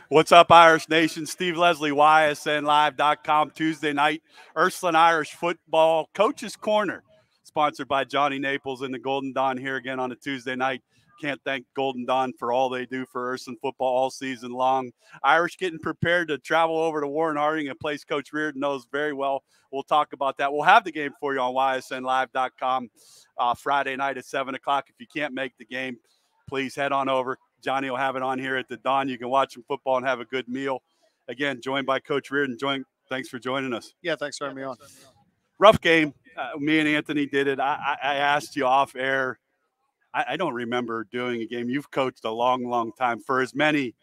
What's up, Irish Nation? Steve Leslie, YSNLive.com. Tuesday night, Ursuline Irish football Coach's Corner, sponsored by Johnny Naples and the Golden Dawn here again on a Tuesday night. Can't thank Golden Dawn for all they do for Ursuline football all season long. Irish getting prepared to travel over to Warren Harding, a place Coach Reardon knows very well. We'll talk about that. We'll have the game for you on YSNLive.com Friday night at 7 o'clock. If you can't make the game, please head on over. Johnny will have it on here at the Dawn. You can watch some football and have a good meal. Again, joined by Coach Reardon. Thanks for joining us. Yeah, thanks for having me on. Rough game. Me and Anthony did it. I asked you off air. I don't remember doing a game. You've coached a long, long time for as many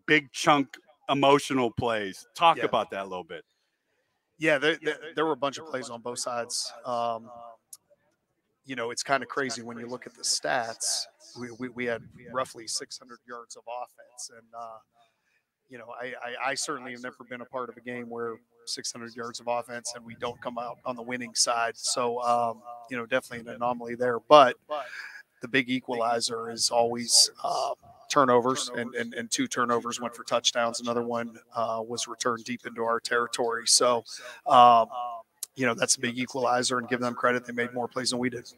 big chunk emotional plays. Talk about that a little bit. Yeah, there were a bunch of plays on both sides. It's kind of crazy when you look at the stats. We had roughly 600 yards of offense. And, I certainly have never been a part of a game where 600 yards of offense and we don't come out on the winning side. So, definitely an anomaly there. But the big equalizer is always turnovers, and 2 turnovers went for touchdowns. Another one was returned deep into our territory. So, that's a big equalizer, and give them credit. They made more plays than we did.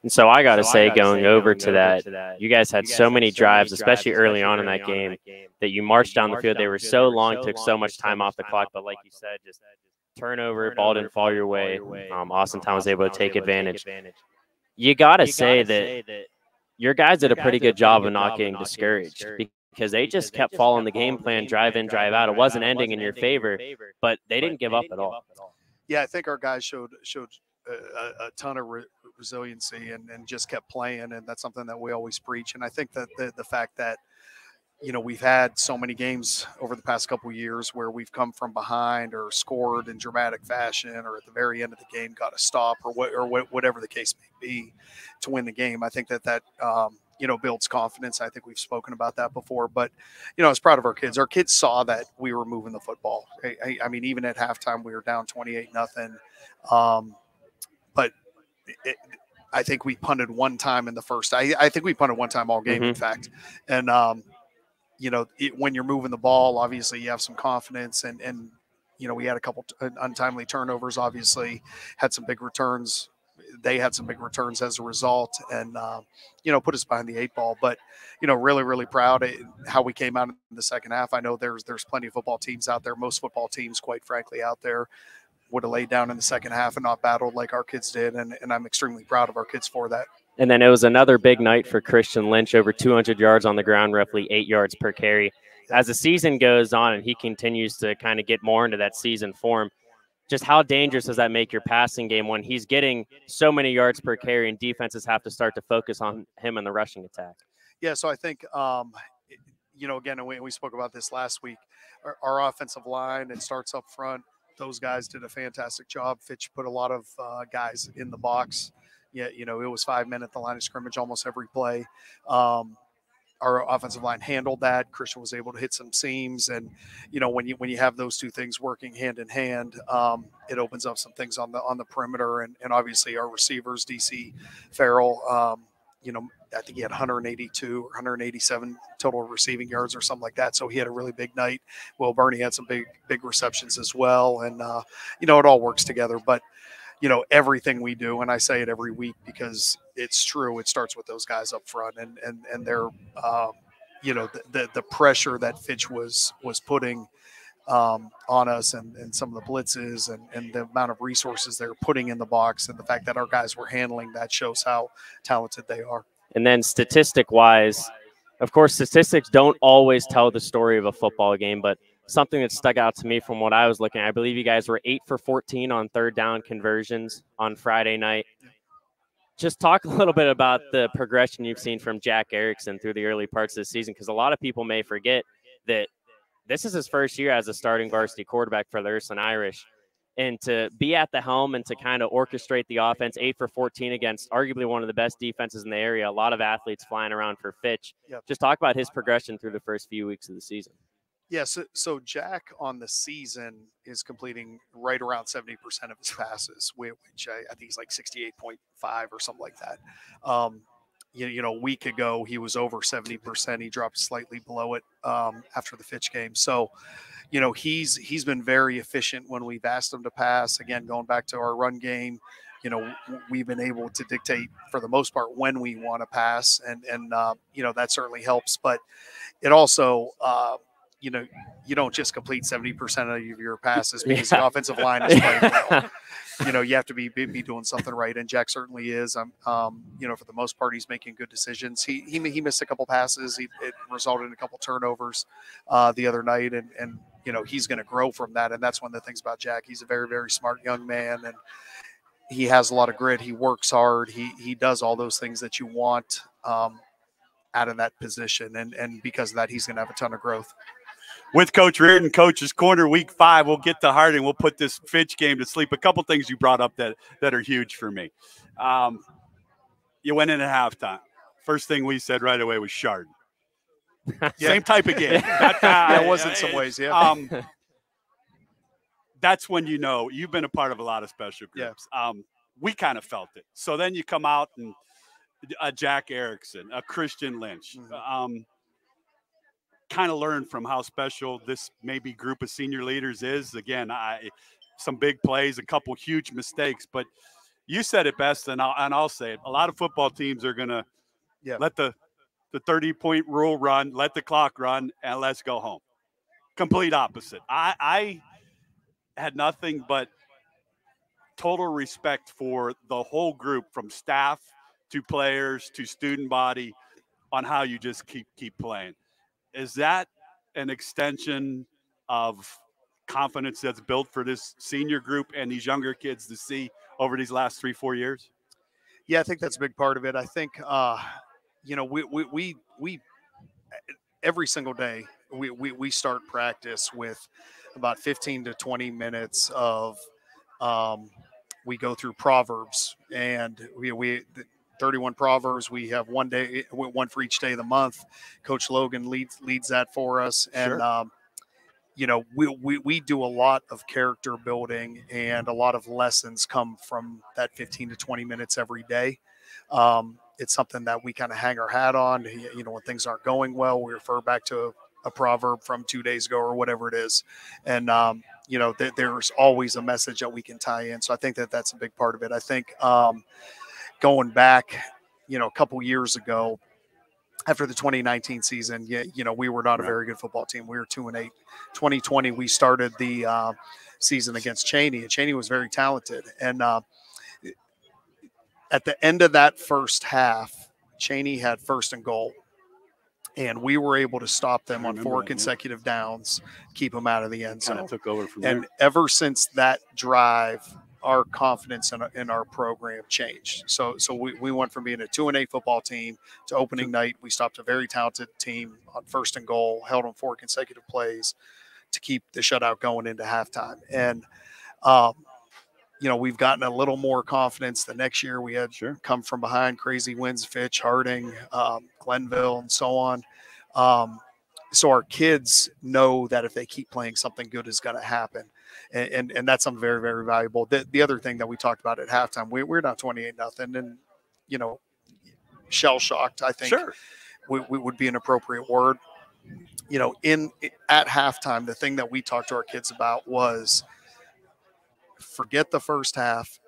And so I got to say, going over to that, you guys had so many drives, especially early on in that game, that you marched down the field. They were so long, took so much time off the clock. But like you said, just turnover, ball didn't fall your way. Austintown was able to take advantage. You got to say that your guys did a pretty good job of not getting discouraged, because they just kept following the game plan, drive in, drive out. It wasn't ending in your favor, but they didn't give up at all. Yeah, I think our guys showed a ton of resiliency and just kept playing, and that's something that we always preach. And I think that the fact that we've had so many games over the past couple of years where we've come from behind or scored in dramatic fashion, or at the very end of the game got a stop, or whatever the case may be, to win the game. I think that builds confidence. I think we've spoken about that before, but I was proud of our kids. Our kids saw that we were moving the football. I mean, even at halftime, we were down 28-0. But I think we punted one time in the first. I think we punted one time all game, in fact. And when you're moving the ball, obviously you have some confidence, and we had a couple untimely turnovers. Obviously, had some big returns. They had some big returns as a result, and put us behind the 8 ball. But really, really proud of how we came out in the second half. I know there's plenty of football teams out there. Most football teams, quite frankly, out there would have laid down in the second half and not battled like our kids did, and I'm extremely proud of our kids for that. And then it was another big night for Christian Lynch, over 200 yards on the ground, roughly 8 yards per carry. As the season goes on and he continues to kind of get more into that season form, just how dangerous does that make your passing game when he's getting so many yards per carry and defenses have to start to focus on him in the rushing attack? Yeah, so I think, again, we spoke about this last week. Our offensive line, it starts up front. Those guys did a fantastic job. Fitch put a lot of guys in the box. Yeah, it was 5 men at the line of scrimmage almost every play. Our offensive line handled that. Christian was able to hit some seams, and when you have those two things working hand in hand, it opens up some things on the perimeter, and obviously our receivers, DC Farrell. I think he had 182 or 187 total receiving yards or something like that. So he had a really big night. Will Burney had some big receptions as well. And, it all works together. But, everything we do, and I say it every week because it's true, it starts with those guys up front and they're, the pressure that Fitch was putting on us, and some of the blitzes and the amount of resources they're putting in the box, and the fact that our guys were handling that shows how talented they are. And then statistic-wise, of course, statistics don't always tell the story of a football game, but something that stuck out to me from what I was looking at, I believe you guys were 8 for 14 on third down conversions on Friday night. Just talk a little bit about the progression you've seen from Jack Erickson through the early parts of the season, because a lot of people may forget that this is his first year as a starting varsity quarterback for the Ursuline Irish. And to be at the helm and to kind of orchestrate the offense, 8 for 14 against arguably one of the best defenses in the area, a lot of athletes flying around for Fitch. Yep. Just talk about his progression through the first few weeks of the season. Yeah, so Jack on the season is completing right around 70% of his passes, which I think he's like 68.5 or something like that. a week ago, he was over 70%. He dropped slightly below it after the Fitch game. So, he's been very efficient when we've asked him to pass. Again, going back to our run game, we've been able to dictate for the most part when we want to pass, and that certainly helps. But it also, you don't just complete 70% of your passes because the offensive line is playing well. You have to be doing something right, and Jack certainly is. For the most part, he's making good decisions. He missed a couple passes. It resulted in a couple turnovers the other night, and he's going to grow from that. And that's one of the things about Jack. He's a very, very smart young man, and he has a lot of grit. He works hard. He does all those things that you want out of that position, and because of that, he's going to have a ton of growth. With Coach Reardon, Coach's Corner, Week 5, we'll get to Harding. We'll put this Fitch game to sleep. A couple things you brought up that are huge for me. You went in at halftime. First thing we said right away was Shard. Same type of game. That was in some ways, yeah. That's when you've been a part of a lot of special groups. Yeah. We kind of felt it. So then you come out and a Jack Erickson, a Christian Lynch, kind of learn from how special this maybe group of senior leaders is. Again, some big plays, a couple huge mistakes, but you said it best, and I'll say it. A lot of football teams are going to let the 30-point rule run, let the clock run, and let's go home. Complete opposite. I had nothing but total respect for the whole group, from staff to players to student body, on how you just keep playing. Is that an extension of confidence that's built for this senior group and these younger kids to see over these last 3-4 years? Yeah, I think that's a big part of it. I think, we every single day we start practice with about 15 to 20 minutes of we go through Proverbs, and we 31 Proverbs. We have one for each day of the month. Coach Logan leads that for us. And, we do a lot of character building, and a lot of lessons come from that 15 to 20 minutes every day. It's something that we kind of hang our hat on. When things aren't going well, we refer back to a proverb from 2 days ago or whatever it is. And, there's always a message that we can tie in. So I think that that's a big part of it. I think, going back, a couple years ago, after the 2019 season, we were not a very good football team. We were 2-8. 2020, we started the season against Cheney, and Cheney was very talented. And at the end of that first half, Cheney had 1st and goal, and we were able to stop them on 4 consecutive downs, keep them out of the end zone. Took over from there. And ever since that drive, our confidence in our program changed. So we went from being a 2-8 football team to opening night. We stopped a very talented team on 1st and goal, held on 4 consecutive plays to keep the shutout going into halftime. And, we've gotten a little more confidence. The next year we had come from behind, crazy wins, Fitch, Harding, Glenville, and so on. So our kids know that if they keep playing, something good is going to happen. And that's something very, very valuable. The other thing that we talked about at halftime, we're not 28-0, and shell shocked, I think, would be an appropriate word. At halftime, the thing that we talked to our kids about was, forget the first half.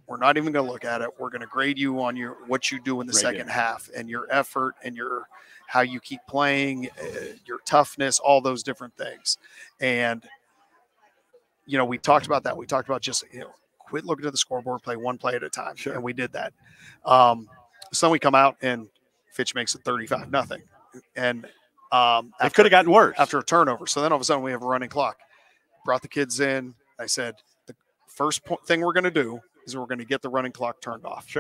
We're not even going to look at it. We're going to grade you on what you do in the second half, and your effort, and how you keep playing, your toughness, all those different things. And we talked about that. We talked about just, quit looking at the scoreboard, play one play at a time. And we did that. So then we come out and Fitch makes it 35-0. And it could have gotten worse after a turnover. So then all of a sudden we have a running clock. Brought the kids in. I said, the first thing we're going to do is we're going to get the running clock turned off.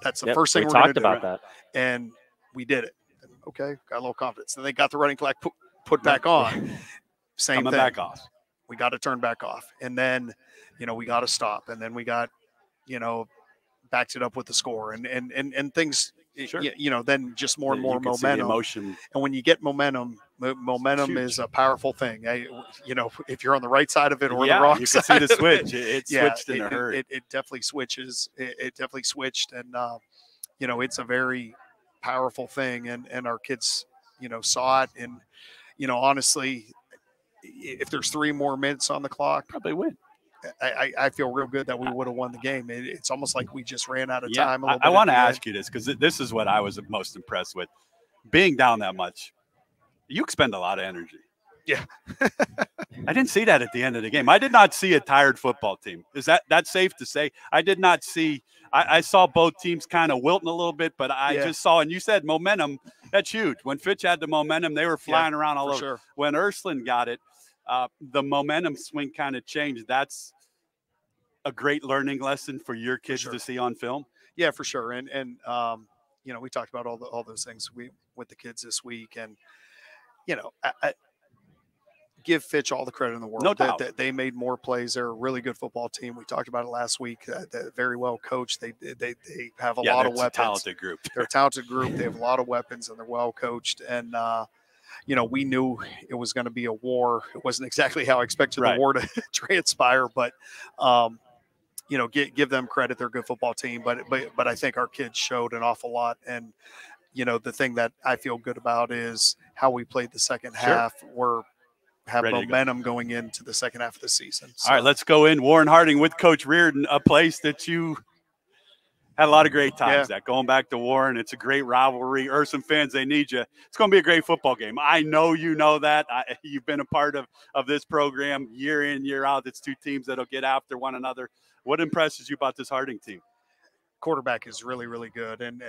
That's the first thing we're going to do. We talked about that. And we did it. Okay, got a little confidence. Then they got the running clock put back on. Same thing. Back off. We got to turn back off. And then, we got to stop. And then we got, backed it up with the score. And things, then just more and more momentum. Emotion. And when you get momentum is a powerful thing. If you're on the right side of it or the wrong you side. can see the switch. It switched in a hurry. It definitely switches. It definitely switched. And, it's a very powerful thing, and our kids, saw it. And, honestly, if there's 3 more minutes on the clock, Probably win. I feel real good that we would have won the game. It's almost like we just ran out of Yeah, time a little bit. I want to ask you this because this is what I was most impressed with. Being down that much, you expend a lot of energy. Yeah. I didn't see that at the end of the game. I did not see a tired football team. Is that safe to say? I did not see – I saw both teams kind of wilting a little bit, but I just saw – and you said momentum. That's huge. When Fitch had the momentum, they were flying around all over. Sure. When Ursuline got it, the momentum swing kind of changed. That's a great learning lesson for your kids to see on film. Yeah, for sure. And we talked about all those things with the kids this week, and I give Fitch all the credit in the world. No doubt. They made more plays. They're a really good football team. We talked about it last week. They're very well coached. They have a lot of weapons. Talented group. They're a talented group. They have a lot of weapons, and they're well coached. And we knew it was going to be a war. It wasn't exactly how I expected the war to transpire, but give them credit. They're a good football team, but I think our kids showed an awful lot. And the thing that I feel good about is how we played the second half. We're have momentum going into the second half of the season. So. All right, let's go in. Warren Harding with Coach Reardon, a place that you had a lot of great times at. Going back to Warren, it's a great rivalry. Ursuline fans, they need you. It's going to be a great football game. I know you know that. You've been a part of this program year in, year out. It's 2 teams that'll get after one another. What impresses you about this Harding team? Quarterback is really, really good. And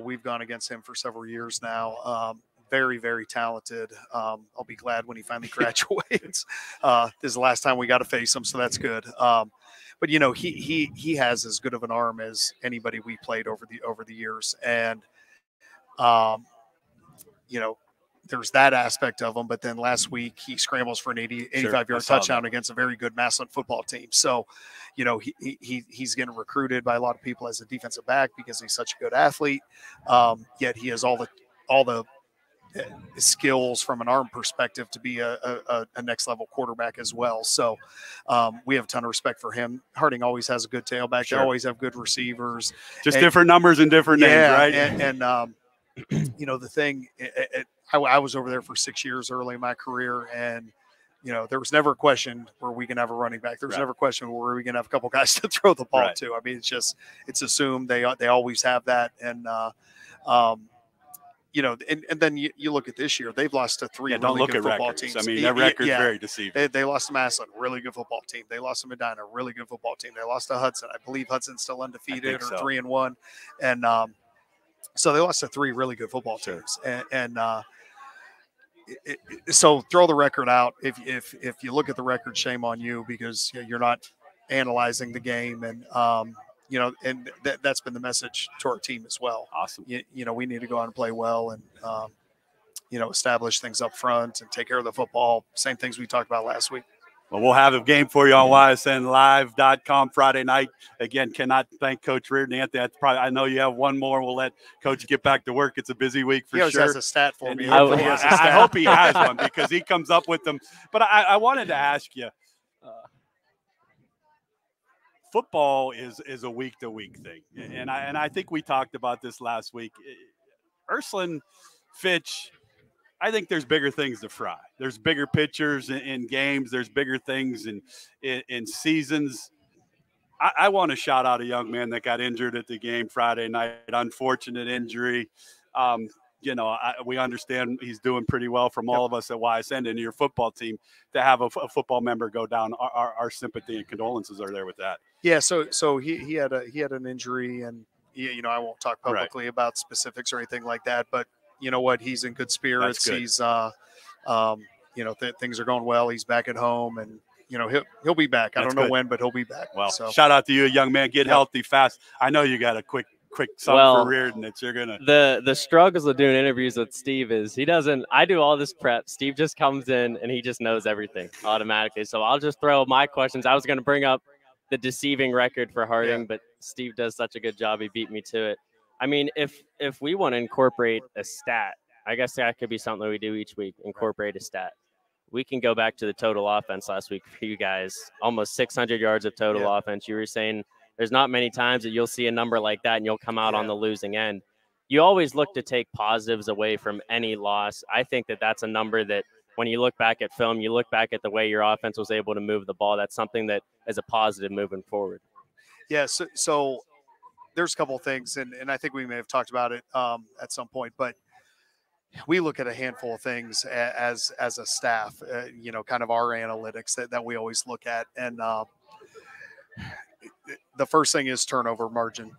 we've gone against him for several years now. Very, very talented. I'll be glad when he finally graduates. This is the last time we got to face him, so that's good. But he has as good of an arm as anybody we played over the years, and there's that aspect of him. But then last week he scrambles for an 85-yard touchdown against a very good Massillon football team. So, he's getting recruited by a lot of people as a defensive back because he's such a good athlete. Yet he has all the skills from an arm perspective to be a next level quarterback as well. So we have a ton of respect for him. Harding always has a good tailback. They always have good receivers. Just different numbers and different names, right? And the thing, I was over there for 6 years early in my career, and there was never a question where we can have a running back. There was never a question where we can have a couple guys to throw the ball to. I mean, it's assumed they always have that. And and then you look at this year, they've lost to 3 really good football teams. I mean, their record's very deceiving. They lost to Massillon, really good football team. They lost to Medina, really good football team. They lost to Hudson. I believe Hudson's still undefeated or 3-1. And so they lost to 3 really good football teams. And so throw the record out. If you look at the record, shame on you because you're not analyzing the game. And and that's been the message to our team as well. Awesome. We need to go out and play well and, establish things up front and take care of the football. Same things we talked about last week. Well, we'll have a game for you on YSNLive.com Friday night. Again, cannot thank Coach Reardon. Anthony, I know you have one more. We'll let Coach get back to work. It's a busy week for sure. He has a stat for me. I hope he has one because he comes up with them. But I wanted to ask you, football is a week-to-week thing, and I think we talked about this last week. Ursuline Fitch, I think there's bigger things to fry. There's bigger pictures in games. There's bigger things in seasons. I want to shout out a young man that got injured at the game Friday night. Unfortunate injury. We understand he's doing pretty well from all of us at YSN and your football team. To have a football member go down, our sympathy and condolences are there with that. Yeah, so he had an injury, and I won't talk publicly about specifics or anything like that. But you know what? He's in good spirits. Good. He's things are going well. He's back at home, and he'll be back. I don't know when, but he'll be back. Well, shout out to you, young man. Get healthy fast. I know you got a quick something for Reardon that you're gonna. The struggles of doing interviews with Steve is he doesn't. I do all this prep. Steve just comes in and he just knows everything automatically. So I'll just throw my questions. I was gonna bring up the deceiving record for Harding, but Steve does such a good job. He beat me to it. I mean, if we want to incorporate a stat, I guess that could be something we do each week. Incorporate a stat. We can go back to the total offense last week for you guys. Almost 600 yards of total offense. You were saying There's not many times that you'll see a number like that and you'll come out on the losing end. You always look to take positives away from any loss. I think that that's a number that when you look back at film, you look back at the way your offense was able to move the ball. That's something that is a positive moving forward. Yeah, so there's a couple of things, and I think we may have talked about it at some point, but we look at a handful of things as a staff, kind of our analytics that we always look at. And the first thing is turnover margin.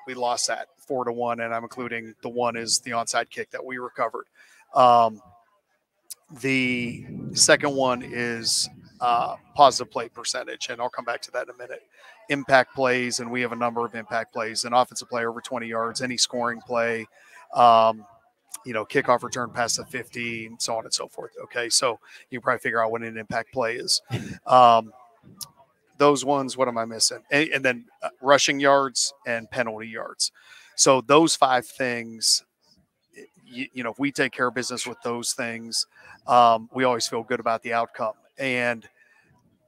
We lost that 4-1, and I'm including the one is the onside kick that we recovered. The second one is positive play percentage, and I'll come back to that in a minute. Impact plays, and we have a number of impact plays. An offensive play over 20 yards, any scoring play, kickoff return past the 50, and so on and so forth. Okay, so you can probably figure out what an impact play is. Those ones, what am I missing? And then rushing yards and penalty yards. So those 5 things, if we take care of business with those things, we always feel good about the outcome. And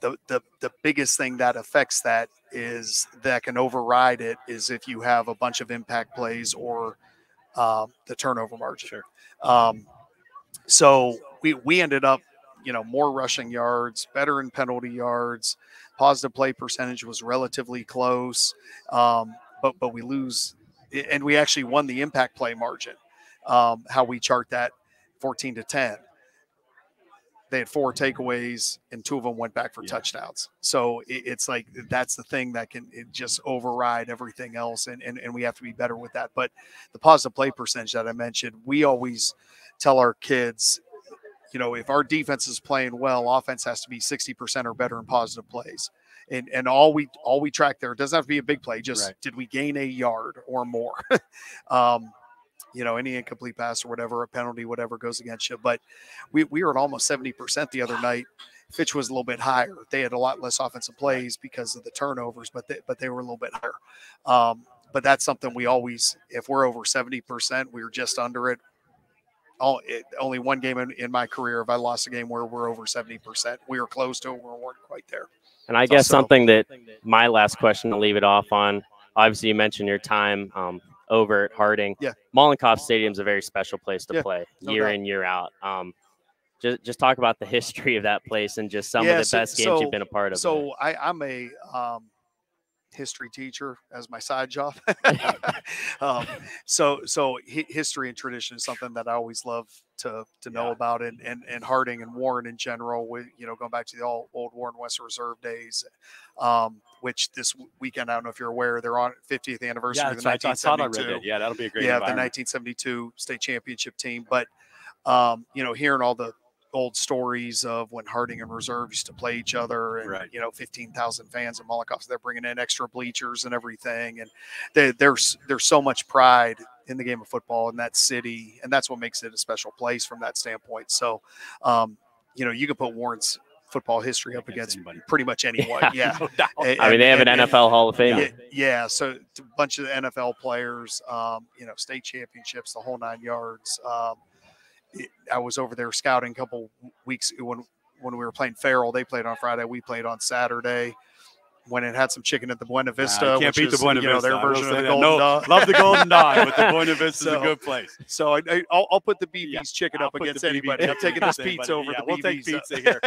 the biggest thing that affects that is that can override it is if you have a bunch of impact plays or the turnover margin. Sure. So we ended up, more rushing yards, better in penalty yards. Positive play percentage was relatively close, but we lose, and we actually won the impact play margin. How we chart that, 14-10. They had 4 takeaways, and 2 of them went back for touchdowns. So it's like that's the thing that can just override everything else, and we have to be better with that. But the positive play percentage that I mentioned, we always tell our kids, if our defense is playing well, offense has to be 60% or better in positive plays. And all we track there, it doesn't have to be a big play, just did we gain a yard or more? Any incomplete pass or whatever, a penalty, whatever goes against you. But we were at almost 70% the other night. Fitch was a little bit higher. They had a lot less offensive plays because of the turnovers, but they were a little bit higher. But that's something we always, if we're over 70%, we're just under it. Only one game in my career have I lost a game where we're over 70%. We were close to it, we weren't quite there. And I guess something that my last question to leave it off on, obviously you mentioned your time over at Harding. Yeah. Mollenkopf Stadium is a very special place to play year in, year out. Just talk about the history of that place and just some of the best games you've been a part of. So I'm a history teacher as my side job. So history and tradition is something that I always love to know about, and Harding and Warren in general, going back to the old Warren Western Reserve days, which this weekend, I don't know if you're aware, they're on 50th anniversary of the 1972. Yeah, that'll be a great the 1972 state championship team. But hearing all the old stories of when Harding and Reserve used to play each other, and 15,000 fans in Mollenkopf, they're bringing in extra bleachers and everything, and there's so much pride in the game of football in that city, and that's what makes it a special place from that standpoint. So you can put Warren's football history up against pretty much anyone. Yeah. No doubt. I mean, they have an NFL Hall of Fame. Yeah. So a bunch of the NFL players, state championships, the whole 9 yards. I was over there scouting a couple weeks when we were playing Farrell. They played on Friday. We played on Saturday. Went and had some chicken at the Buena Vista. Can't beat the Buena Vista. Their version of the Golden Dawn. Love the Golden Dawn, but the Buena Vista is a good place. So I'll put the BB's chicken up against anybody. I'm taking this pizza over the BB's. We'll take pizza here.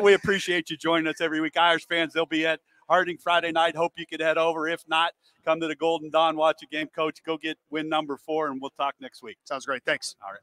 We appreciate you joining us every week. Irish fans, they'll be at Harding Friday night. Hope you could head over. If not, come to the Golden Dawn, watch a game. Coach, go win number 4, and we'll talk next week. Sounds great. Thanks. All right.